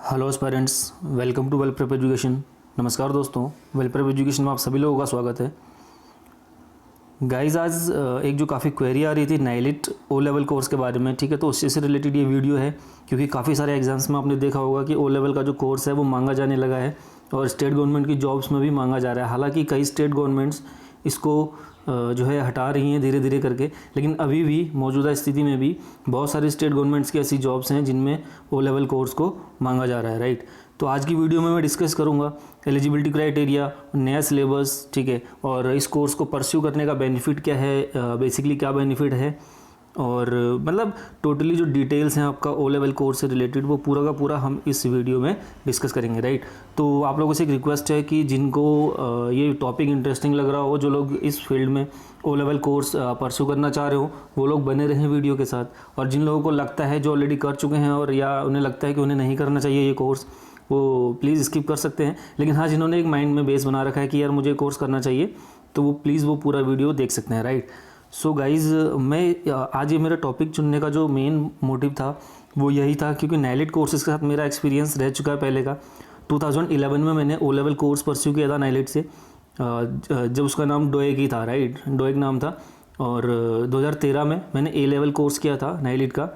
Hello parents, welcome to well prep education. नमस्कार दोस्तों, well prep education में आप सभी लोगों का स्वागत है। गाइस, आज एक जो काफ़ी क्वेरी आ रही थी नाइलिट ओ लेवल कोर्स के बारे में, ठीक है, तो उससे रिलेटेड ये वीडियो है क्योंकि काफ़ी सारे एग्जाम्स में आपने देखा होगा कि ओ लेवल का जो कोर्स है वो मांगा जाने लगा है और स्टेट गवर्नमेंट की जॉब्स में भी मांगा जा रहा है। हालांकि कई स्टेट गवर्नमेंट्स इसको जो है हटा रही हैं धीरे धीरे करके, लेकिन अभी भी मौजूदा स्थिति में भी बहुत सारी स्टेट गवर्नमेंट्स की ऐसी जॉब्स हैं जिनमें ओ लेवल कोर्स को मांगा जा रहा है, राइट। तो आज की वीडियो में मैं डिस्कस करूंगा एलिजिबिलिटी क्राइटेरिया, नया सिलेबस, ठीक है, और इस कोर्स को परस्यू करने का बेनिफिट क्या है, बेसिकली क्या बेनिफिट है, और मतलब टोटली जो डिटेल्स हैं आपका ओ लेवल कोर्स से रिलेटेड वो पूरा का पूरा हम इस वीडियो में डिस्कस करेंगे, राइट। तो आप लोगों से एक रिक्वेस्ट है कि जिनको ये टॉपिक इंटरेस्टिंग लग रहा हो, जो लोग इस फील्ड में ओ लेवल कोर्स परस्यू करना चाह रहे हो, वो लोग बने रहें वीडियो के साथ। और जिन लोगों को लगता है, जो ऑलरेडी कर चुके हैं और या उन्हें लगता है कि उन्हें नहीं करना चाहिए ये कोर्स, वो प्लीज़ स्किप कर सकते हैं। लेकिन हाँ, जिन्होंने एक माइंड में बेस बना रखा है कि यार मुझे कोर्स करना चाहिए, तो वो प्लीज़ वो पूरा वीडियो देख सकते हैं, राइट। सो गाइज़, मैं आज ये मेरा टॉपिक चुनने का जो मेन मोटिव था वो यही था क्योंकि नाइलिट कोर्सेज़ के साथ मेरा एक्सपीरियंस रह चुका है पहले का। 2011 में मैंने ओ लेवल कोर्स परस्यू किया था नाइलिट से, जब उसका नाम डोएक ही था, राइट, डोएक नाम था। और 2013 में मैंने ए लेवल कोर्स किया था नाइलिट का।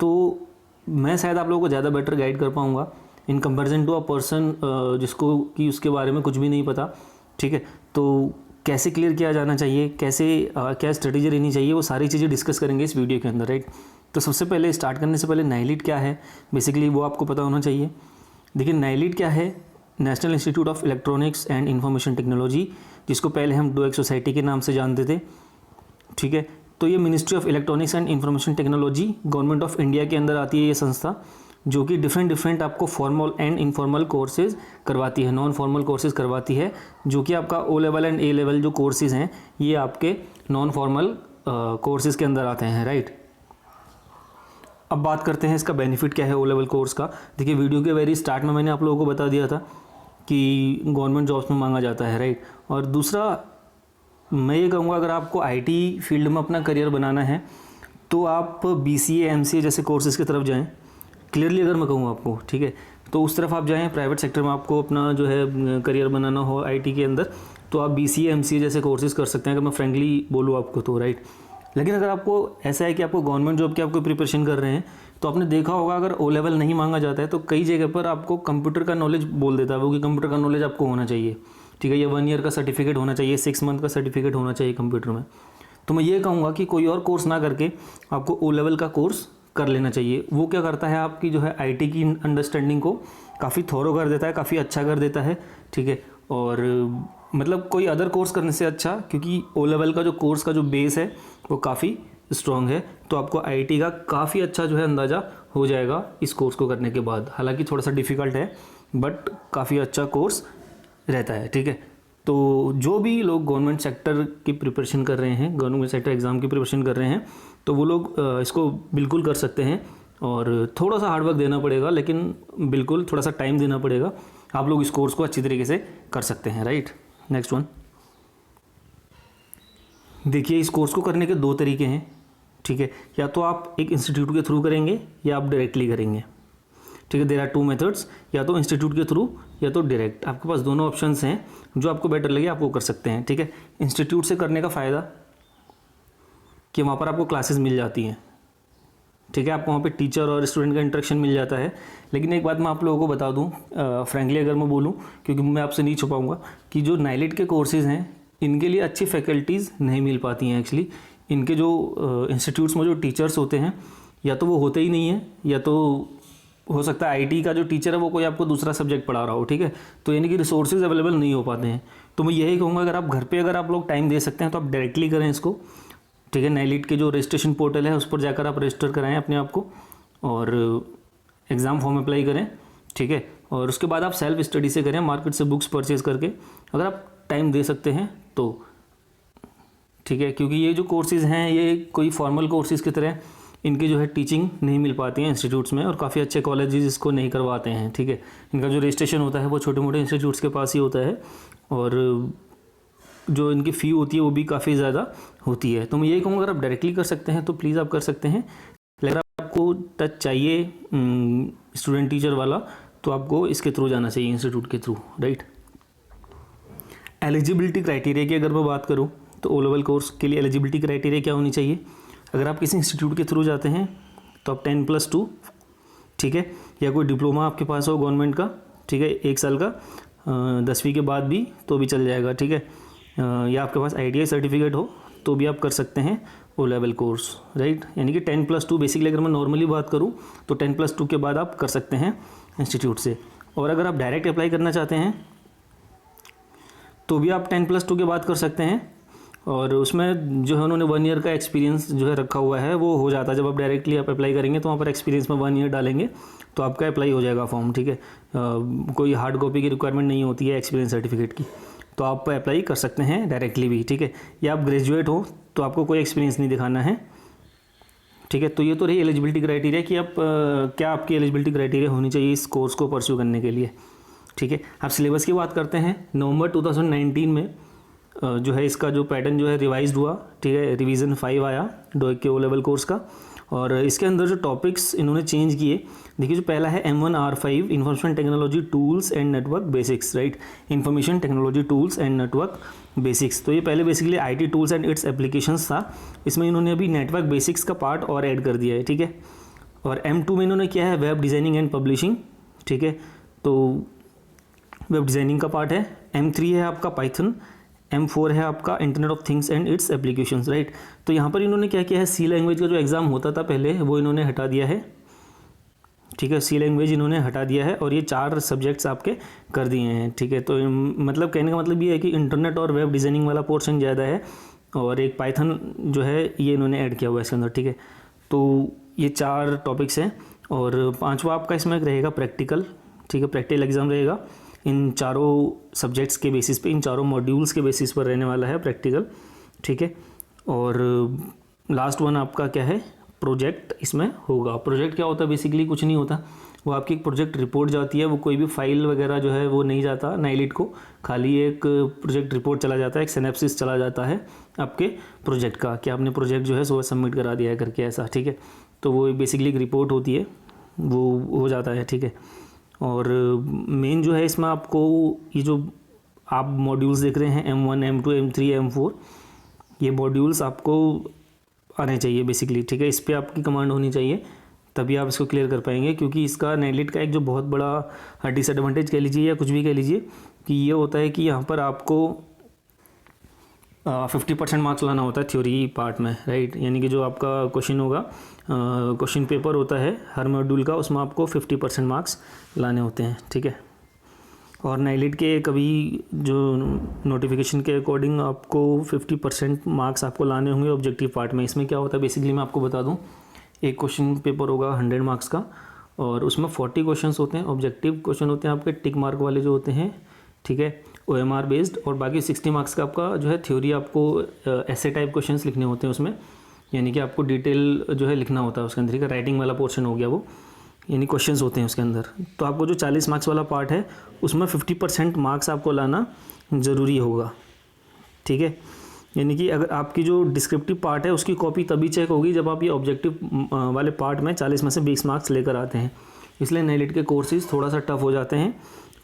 तो मैं शायद आप लोगों को ज़्यादा बेटर गाइड कर पाऊँगा in comparison to a person जिसको कि उसके बारे में कुछ भी नहीं पता, ठीक है। तो कैसे क्लियर किया जाना चाहिए, कैसे क्या स्ट्रेटेजी रहनी चाहिए, वो सारी चीज़ें डिस्कस करेंगे इस वीडियो के अंदर, राइट। तो सबसे पहले स्टार्ट करने से पहले नाइलिट क्या है बेसिकली वो आपको पता होना चाहिए। देखिए, नाइलिट क्या है? National institute of electronics and information technology, जिसको पहले हम डोएक सोसाइटी के नाम से जानते थे, ठीक है। तो ये ministry of electronics and information technology government of India के अंदर आती है ये संस्था, जो कि डिफरेंट आपको फॉर्मल एंड इनफॉर्मल कोर्सेज करवाती है, नॉन फॉर्मल कोर्सेज करवाती है, जो कि आपका O level and A level जो कोर्सेज हैं ये आपके नॉन फॉर्मल कोर्सेज के अंदर आते हैं, राइट। अब बात करते हैं इसका बेनिफिट क्या है ओ लेवल कोर्स का। देखिए, वीडियो के वेरी स्टार्ट में मैंने आप लोगों को बता दिया था कि गवर्नमेंट जॉब्स में मांगा जाता है, राइट। और दूसरा मैं ये कहूँगा, अगर आपको आईटी फील्ड में अपना करियर बनाना है तो आप BCA MCA जैसे कोर्सेज़ की तरफ जाएं। क्लियरली अगर मैं कहूँ आपको, ठीक है, तो उस तरफ आप जाएं। प्राइवेट सेक्टर में आपको अपना जो है करियर बनाना हो आईटी के अंदर, तो आप BCA MCA जैसे कोर्सेज़ कर सकते हैं, अगर मैं फ्रेंकली बोलूँ आपको तो, राइट। लेकिन अगर आपको ऐसा है कि आपको गवर्नमेंट जॉब की आपको प्रिपरेशन कर रहे हैं, तो आपने देखा होगा अगर ओ लेवल नहीं मांगा जाता है तो कई जगह पर आपको कंप्यूटर का नॉलेज बोल देता है वो, कि कंप्यूटर का नॉलेज आपको होना चाहिए, ठीक है, ये 1 ईयर का सर्टिफिकेट होना चाहिए, 6 मंथ का सर्टिफिकेट होना चाहिए कंप्यूटर में। तो मैं ये कहूँगा कि कोई और कोर्स ना करके आपको ओ लेवल का कोर्स कर लेना चाहिए। वो क्या करता है, आपकी जो है आईटी की अंडरस्टैंडिंग को काफ़ी थोरो कर देता है, काफ़ी अच्छा कर देता है, ठीक है। और मतलब कोई अदर कोर्स करने से अच्छा, क्योंकि ओ लेवल का जो कोर्स का जो बेस है वो काफ़ी स्ट्रॉन्ग है, तो आपको आईटी का काफ़ी अच्छा जो है अंदाज़ा हो जाएगा इस कोर्स को करने के बाद। हालांकि थोड़ा सा डिफ़िकल्ट है बट काफ़ी अच्छा कोर्स रहता है, ठीक है। तो जो भी लोग गवर्नमेंट सेक्टर की प्रिपरेशन कर रहे हैं, गवर्नमेंट सेक्टर एग्ज़ाम की प्रिपरेशन कर रहे हैं, तो वो लोग इसको बिल्कुल कर सकते हैं। और थोड़ा सा हार्डवर्क देना पड़ेगा, लेकिन बिल्कुल थोड़ा सा टाइम देना पड़ेगा, आप लोग इस कोर्स को अच्छी तरीके से कर सकते हैं, राइट। नेक्स्ट वन, देखिए, इस कोर्स को करने के 2 तरीके हैं, ठीक है। या तो आप एक इंस्टीट्यूट के थ्रू करेंगे या आप डायरेक्टली करेंगे, ठीक है। देयर आर 2 मेथड्स, या तो इंस्टीट्यूट के थ्रू या तो डायरेक्ट, आपके पास दोनों ऑप्शंस हैं, जो आपको बेटर लगे आप वो कर सकते हैं, ठीक है। इंस्टीट्यूट से करने का फ़ायदा कि वहाँ पर आपको क्लासेस मिल जाती हैं, ठीक है, आपको वहाँ पे टीचर और स्टूडेंट का इंटरेक्शन मिल जाता है। लेकिन एक बात मैं आप लोगों को बता दूँ, फ्रेंकली अगर मैं बोलूँ, क्योंकि मैं आपसे नहीं छुपाऊँगा कि जो नाइलिट के कोर्सेज़ हैं इनके लिए अच्छी फैकल्टीज़ नहीं मिल पाती हैं एक्चुअली। इनके जो इंस्टीट्यूट्स में जो टीचर्स होते हैं, या तो वो होते ही नहीं हैं, या तो हो सकता है आईटी का जो टीचर है वो कोई आपको दूसरा सब्जेक्ट पढ़ा रहा हो, ठीक है। तो यानी कि रिसोर्सेज अवेलेबल नहीं हो पाते हैं। तो मैं यही कहूँगा, अगर आप घर पे अगर आप लोग टाइम दे सकते हैं तो आप डायरेक्टली करें इसको, ठीक है। नाइलिट के जो रजिस्ट्रेशन पोर्टल है उस पर जाकर आप रजिस्टर कराएं अपने आप को और एग्ज़ाम फॉर्म अप्लाई करें, ठीक है। और उसके बाद आप सेल्फ स्टडी से करें, मार्केट से बुक्स परचेज़ करके, अगर आप टाइम दे सकते हैं तो, ठीक है। क्योंकि ये जो कोर्सेज़ हैं ये कोई फॉर्मल कोर्सेज़ की तरह इनकी जो है टीचिंग नहीं मिल पाती है इंस्टीट्यूट्स में, और काफ़ी अच्छे कॉलेजेस इसको नहीं करवाते हैं, ठीक है। इनका जो रजिस्ट्रेशन होता है वो छोटे मोटे इंस्टीट्यूट्स के पास ही होता है, और जो इनकी फ़ी होती है वो भी काफ़ी ज़्यादा होती है। तो मैं यही कहूँगा, अगर आप डायरेक्टली कर सकते हैं तो प्लीज़ आप कर सकते हैं। लेकिन आपको टच चाहिए स्टूडेंट टीचर वाला, तो आपको इसके थ्रू जाना चाहिए, इंस्टीट्यूट के थ्रू, राइट। एलिजिबिलिटी क्राइटेरिया की अगर मैं बात करूँ तो ओ लेवल कोर्स के लिए एलिजिबिलिटी क्राइटेरिया क्या होनी चाहिए? अगर आप किसी इंस्टीट्यूट के थ्रू जाते हैं तो आप 10+2, ठीक है, या कोई डिप्लोमा आपके पास हो गवर्नमेंट का, ठीक है, 1 साल का, 10वीं के बाद भी तो भी चल जाएगा, ठीक है, या आपके पास ITI सर्टिफिकेट हो तो भी आप कर सकते हैं ओ लेवल कोर्स, राइट। यानी कि 10+2 बेसिकली अगर मैं नॉर्मली बात करूँ तो 10+2 के बाद आप कर सकते हैं इंस्टीट्यूट से। और अगर आप डायरेक्ट अप्लाई करना चाहते हैं तो भी आप 10+2 के बाद कर सकते हैं, और उसमें जो है उन्होंने 1 ईयर का एक्सपीरियंस जो है रखा हुआ है, वो हो जाता है। जब आप डायरेक्टली आप अप्लाई करेंगे तो वहाँ पर एक्सपीरियंस में 1 ईयर डालेंगे तो आपका अप्लाई हो जाएगा फॉर्म, ठीक है। कोई हार्ड कॉपी की रिक्वायरमेंट नहीं होती है एक्सपीरियंस सर्टिफिकेट की, तो आप अप्लाई कर सकते हैं डायरेक्टली भी, ठीक है। या आप ग्रेजुएट हो तो आपको कोई एक्सपीरियंस नहीं दिखाना है, ठीक है। तो ये तो रही एलिजिबिलिटी क्राइटेरिया कि आप क्या आपकी एलिजिबिलिटी क्राइटेरिया होनी चाहिए इस कोर्स को परस्यू करने के लिए, ठीक है। आप सिलेबस की बात करते हैं। नवंबर 2019 में जो है इसका जो पैटर्न जो है रिवाइज्ड हुआ, ठीक है, रिवीजन 5 आया डोइक के ओ लेवल कोर्स का, और इसके अंदर जो टॉपिक्स इन्होंने चेंज किए, देखिए जो पहला है M1R5 information technology tools and network basics, right, information technology tools and network basics. तो ये पहले basically IT tools and it's applications था, इसमें इन्होंने अभी नेटवर्क बेसिक्स का पार्ट और ऐड कर दिया है, ठीक है। और M2 में इन्होंने किया है वेब डिज़ाइनिंग एंड पब्लिशिंग, ठीक है, तो वेब डिज़ाइनिंग का पार्ट है। M3 है आपका पाइथन, M4 है आपका internet of things and it's applications, right. तो यहाँ पर इन्होंने क्या किया है, C लैंग्वेज का जो एग्ज़ाम होता था पहले वो इन्होंने हटा दिया है, ठीक है, C लैंग्वेज इन्होंने हटा दिया है, और ये 4 सब्जेक्ट्स आपके कर दिए हैं, ठीक है। तो मतलब कहने का मतलब ये है कि इंटरनेट और वेब डिज़ाइनिंग वाला पोर्शन ज़्यादा है, और एक पाइथन जो है ये इन्होंने ऐड किया हुआ है इसके अंदर, ठीक है। तो ये 4 टॉपिक्स हैं, और 5वां आपका इसमें रहेगा प्रैक्टिकल, ठीक है, प्रैक्टिकल एग्ज़ाम रहेगा इन चारों सब्जेक्ट्स के बेसिस पे, इन चारों मॉड्यूल्स के बेसिस पर रहने वाला है प्रैक्टिकल, ठीक है। और लास्ट वन आपका क्या है, प्रोजेक्ट इसमें होगा। प्रोजेक्ट क्या होता है, बेसिकली कुछ नहीं होता, वो आपकी एक प्रोजेक्ट रिपोर्ट जाती है, वो कोई भी फाइल वगैरह जो है वो नहीं जाता नाइलिट को, खाली एक प्रोजेक्ट रिपोर्ट चला जाता है, एक सिनेप्सिस चला जाता है आपके प्रोजेक्ट का, कि आपने प्रोजेक्ट जो है सो सबमिट करा दिया है करके, ऐसा, ठीक है। तो वो बेसिकली एक रिपोर्ट होती है, वो हो जाता है, ठीक है। और मेन जो है इसमें आपको ये जो आप मॉड्यूल्स देख रहे हैं M1, M2, M3, M4, ये मॉड्यूल्स आपको आने चाहिए बेसिकली, ठीक है। इस पर आपकी कमांड होनी चाहिए, तभी आप इसको क्लियर कर पाएंगे, क्योंकि इसका नेटलिट का एक जो बहुत बड़ा डिसएडवांटेज कह लीजिए या कुछ भी कह लीजिए कि ये होता है कि यहाँ पर आपको 50% मार्क्स लाना होता है थ्योरी पार्ट में, राइट। यानी कि जो आपका क्वेश्चन होगा, क्वेश्चन पेपर होता है हर मॉड्यूल का, उसमें आपको 50% मार्क्स लाने होते हैं, ठीक है। और नाइलिट के कभी जो नोटिफिकेशन के अकॉर्डिंग आपको 50% मार्क्स आपको लाने होंगे ऑब्जेक्टिव पार्ट में। इसमें क्या होता है बेसिकली मैं आपको बता दूं, एक क्वेश्चन पेपर होगा 100 मार्क्स का, और उसमें 40 क्वेश्चन होते हैं ऑब्जेक्टिव क्वेश्चन होते हैं आपके टिक मार्क वाले जो होते हैं, ठीक है, OMR बेस्ड, और बाकी 60 मार्क्स का आपका जो है थ्योरी, आपको ऐसे टाइप क्वेश्चंस लिखने होते हैं उसमें, यानी कि आपको डिटेल जो है लिखना होता है उसके अंदर, ठीक है, राइटिंग वाला पोर्शन हो गया वो, यानी क्वेश्चंस होते हैं उसके अंदर। तो आपको जो 40 मार्क्स वाला पार्ट है उसमें 50% मार्क्स आपको लाना ज़रूरी होगा, ठीक है। यानी कि अगर आपकी जो डिस्क्रिप्टिव पार्ट है उसकी कॉपी तभी चेक होगी जब आप ये ऑब्जेक्टिव वाले पार्ट में 40 में से 20 मार्क्स लेकर आते हैं, इसलिए नाइलिट के कोर्सेज थोड़ा सा टफ हो जाते हैं,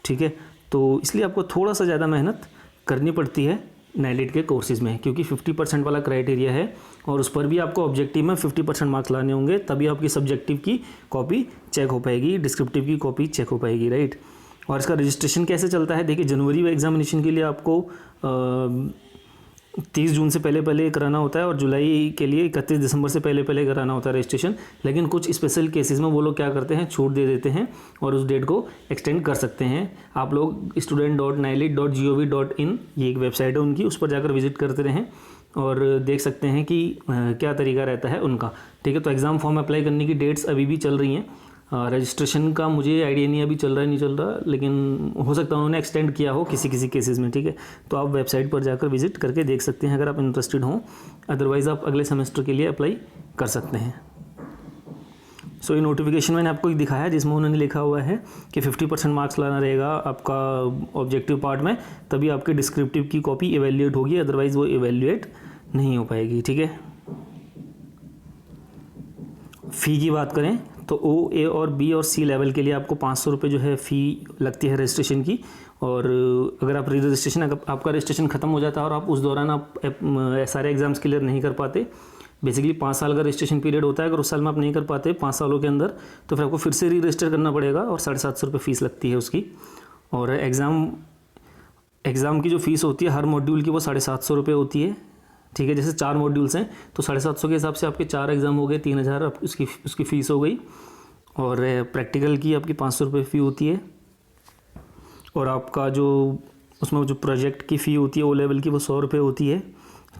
ठीक है। तो इसलिए आपको थोड़ा सा ज़्यादा मेहनत करनी पड़ती है नाइलिट के कोर्सेज में, क्योंकि 50% वाला क्राइटेरिया है, और उस पर भी आपको ऑब्जेक्टिव में 50% मार्क्स लाने होंगे, तभी आपकी सब्जेक्टिव की कॉपी चेक हो पाएगी, डिस्क्रिप्टिव की कॉपी चेक हो पाएगी, राइट। और इसका रजिस्ट्रेशन कैसे चलता है, देखिए जनवरी में एग्जामिनेशन के लिए आपको 30 जून से पहले कराना होता है, और जुलाई के लिए 31 दिसंबर से पहले कराना होता है रजिस्ट्रेशन। लेकिन कुछ स्पेशल केसेस में वो लोग क्या करते हैं, छूट दे देते हैं और उस डेट को एक्सटेंड कर सकते हैं। आप लोग student.nailit.gov.in ये एक वेबसाइट है उनकी, उस पर जाकर विजिट करते रहें और देख सकते हैं कि क्या तरीका रहता है उनका, ठीक है। तो एग्ज़ाम फॉर्म अप्लाई करने की डेट्स अभी भी चल रही हैं, रजिस्ट्रेशन का मुझे आइडिया नहीं अभी चल रहा है नहीं चल रहा, लेकिन हो सकता है उन्होंने एक्सटेंड किया हो किसी किसी केसेस में, ठीक है। तो आप वेबसाइट पर जाकर विजिट करके देख सकते हैं अगर आप इंटरेस्टेड हों, अदरवाइज़ आप अगले सेमेस्टर के लिए अप्लाई कर सकते हैं। सो ये नोटिफिकेशन मैंने आपको दिखाया जिसमें उन्होंने लिखा हुआ है कि 50% मार्क्स लाना रहेगा आपका ऑब्जेक्टिव पार्ट में, तभी आपके डिस्क्रिप्टिव की कॉपी इवेल्यूएट होगी, अदरवाइज़ वो इवेल्यूएट नहीं हो पाएगी, ठीक है। फ़ी की बात करें तो ओ, ए और बी और सी लेवल के लिए आपको 500 रुपये जो है फ़ी लगती है रजिस्ट्रेशन की। और अगर आप रजिस्ट्रेशन, अगर आपका रजिस्ट्रेशन ख़त्म हो जाता है और आप उस दौरान आप सारे एग्ज़ाम्स क्लियर नहीं कर पाते, बेसिकली 5 साल का रजिस्ट्रेशन पीरियड होता है, अगर उस साल में आप नहीं कर पाते 5 सालों के अंदर, तो फिर आपको फिर से री रजिस्टर करना पड़ेगा और 750 रुपये फ़ीस लगती है उसकी। और एग्ज़ाम की जो फ़ीस होती है हर मॉड्यूल की वो 750 रुपये होती है, ठीक है। जैसे 4 मॉड्यूल्स हैं तो 750 के हिसाब से आपके 4 एग्ज़ाम हो गए, 3000 उसकी फ़ीस हो गई। और प्रैक्टिकल की आपकी 500 रुपये फ़ी होती है। और आपका जो उसमें जो प्रोजेक्ट की फ़ी होती है ओ लेवल की वो 100 रुपये होती है,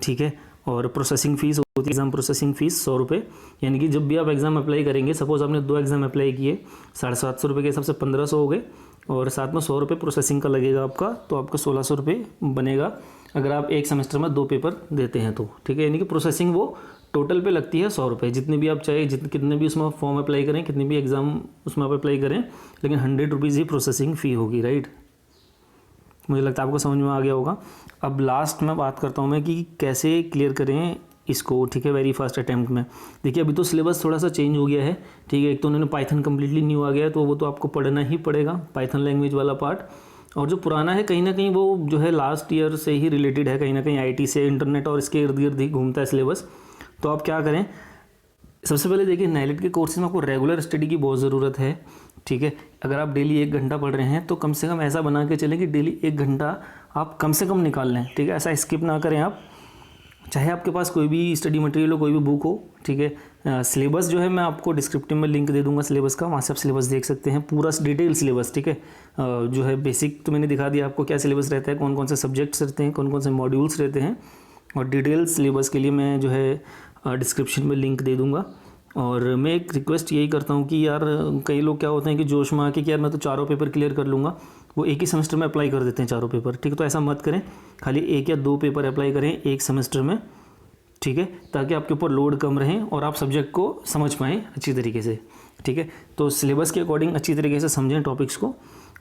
ठीक है। और प्रोसेसिंग फ़ीस होती है, एग्ज़ाम प्रोसेसिंग फ़ीस 100 रुपये। यानी कि जब भी आप एग्ज़ाम अप्लाई करेंगे, सपोज़ आपने 2 एग्ज़ाम अप्लाई किए, 750 रुपये के हिसाब से 1500 हो गए और साथ में 100 रुपये प्रोसेसिंग का लगेगा आपका, तो आपका 1600 रुपये बनेगा अगर आप एक सेमेस्टर में 2 पेपर देते हैं तो, ठीक है। यानी कि प्रोसेसिंग वो टोटल पे लगती है 100 रुपये, जितने भी आप चाहे कितने भी उसमें फॉर्म अप्लाई करें, कितने भी एग्ज़ाम उसमें आप अप्लाई करें, लेकिन 100 रुपीज़ ही प्रोसेसिंग फ़ी होगी, राइट। मुझे लगता है आपको समझ में आ गया होगा। अब लास्ट में बात करता हूँ मैं कि कैसे क्लियर करें इसको, ठीक है, वेरी फास्ट अटैम्प्ट में। देखिए अभी तो सिलेबस थोड़ा सा चेंज हो गया है, ठीक है। एक तो उन्होंने पाइथन कम्प्लीटली न्यू आ गया है, तो वो तो आपको पढ़ना ही पड़ेगा, पाइथन लैंग्वेज वाला पार्ट। और जो पुराना है कहीं ना कहीं वो जो है लास्ट ईयर से ही रिलेटेड है, कहीं ना कहीं आईटी से, इंटरनेट और इसके इर्द गिर्द ही घूमता है सिलेबस। तो आप क्या करें, सबसे पहले देखिए नाइलेट के कोर्सेज में आपको रेगुलर स्टडी की बहुत ज़रूरत है, ठीक है। अगर आप डेली 1 घंटा पढ़ रहे हैं तो कम से कम ऐसा बना के चलें कि डेली 1 घंटा आप कम से कम निकाल लें, ठीक है। ऐसा स्किप ना करें आप, चाहे आपके पास कोई भी स्टडी मटेरियल हो, कोई भी बुक हो, ठीक है। सिलेबस जो है मैं आपको डिस्क्रिप्टिव में लिंक दे दूंगा सिलेबस का, वहाँ से आप सिलेबस देख सकते हैं, पूरा डिटेल सिलेबस, ठीक है। जो है बेसिक तो मैंने दिखा दिया आपको क्या सिलेबस रहता है, कौन कौन से सब्जेक्ट्स रहते हैं, कौन कौन से मॉड्यूल्स रहते हैं। और डिटेल सिलेबस के लिए मैं जो है डिस्क्रिप्शन में लिंक दे दूँगा। और मैं एक रिक्वेस्ट यही करता हूँ कि यार कई लोग क्या होते हैं कि जोश में आके कि यार मैं तो 4 पेपर क्लियर कर लूँगा, वो एक ही सेमेस्टर में अप्लाई कर देते हैं 4 पेपर, ठीक है। तो ऐसा मत करें, खाली 1 या 2 पेपर अप्लाई करें एक सेमेस्टर में, ठीक है, ताकि आपके ऊपर लोड कम रहे और आप सब्जेक्ट को समझ पाएँ अच्छी तरीके से, ठीक है। तो सिलेबस के अकॉर्डिंग अच्छी तरीके से समझें टॉपिक्स को।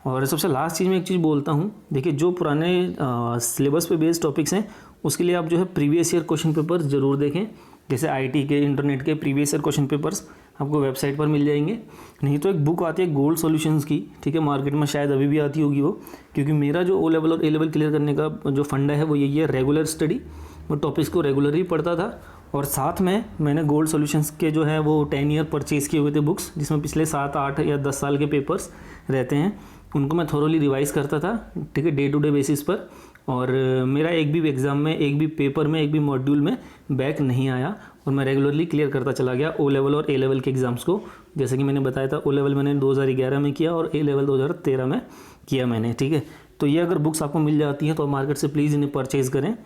और सबसे लास्ट चीज़ मैं एक चीज़ बोलता हूँ, देखिए जो पुराने सिलेबस पे बेस्ड टॉपिक्स हैं उसके लिए आप जो है प्रीवियस ईयर क्वेश्चन पेपर ज़रूर देखें। जैसे आईटी के, इंटरनेट के प्रीवियस ईयर क्वेश्चन पेपर्स आपको वेबसाइट पर मिल जाएंगे। नहीं तो एक बुक आती है गोल्ड सॉल्यूशंस की, ठीक है, मार्केट में शायद अभी भी आती होगी वो, क्योंकि मेरा जो ओ लेवल और ए लेवल क्लियर करने का जो फंडा है वो यही है, रेगुलर स्टडी। वो टॉपिक्स को रेगुलरली पढ़ता था और साथ में मैंने गोल्ड सॉल्यूशंस के जो है वो 10 ईयर परचेज़ किए हुए थे बुक्स, जिसमें पिछले 7, 8 या 10 साल के पेपर्स रहते हैं, उनको मैं थोरोली रिवाइज करता था, ठीक है, डे टू डे बेसिस पर। और मेरा एक भी एग्ज़ाम में, एक भी पेपर में, एक भी मॉड्यूल में बैक नहीं आया और मैं रेगुलरली क्लियर करता चला गया ओ लेवल और ए लेवल के एग्ज़ाम्स को। जैसे कि मैंने बताया था, ओ लेवल मैंने 2011 में किया और ए लेवल 2013 में किया मैंने, ठीक है। तो ये अगर बुक्स आपको मिल जाती हैं तो मार्केट से प्लीज़ इन्हें परचेज़ करें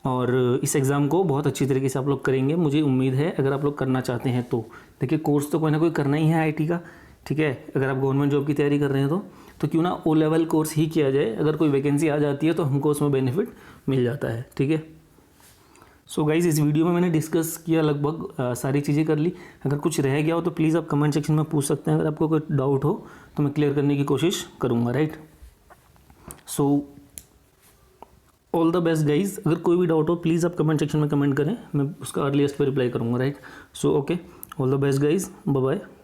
और इस एग्ज़ाम को बहुत अच्छी तरीके से आप लोग करेंगे, मुझे उम्मीद है, अगर आप लोग करना चाहते हैं तो। देखिए कोर्स तो कोई ना कोई करना ही है आईटी का, ठीक है। अगर आप गवर्नमेंट जॉब की तैयारी कर रहे हैं तो क्यों ना ओ लेवल कोर्स ही किया जाए, अगर कोई वैकेंसी आ जाती है तो हमको उसमें बेनिफिट मिल जाता है, ठीक है। सो गाइज़, इस वीडियो में मैंने डिस्कस किया लगभग सारी चीज़ें कर ली। अगर कुछ रह गया हो तो प्लीज़ आप कमेंट सेक्शन में पूछ सकते हैं, अगर आपको कोई डाउट हो तो मैं क्लियर करने की कोशिश करूँगा, right. So all the best guys. अगर कोई भी डाउट हो प्लीज़ आप कमेंट सेक्शन में कमेंट करें, मैं उसका अर्लीस्ट पे रिप्लाई करूँगा, right. So okay, all the best guys, bye bye.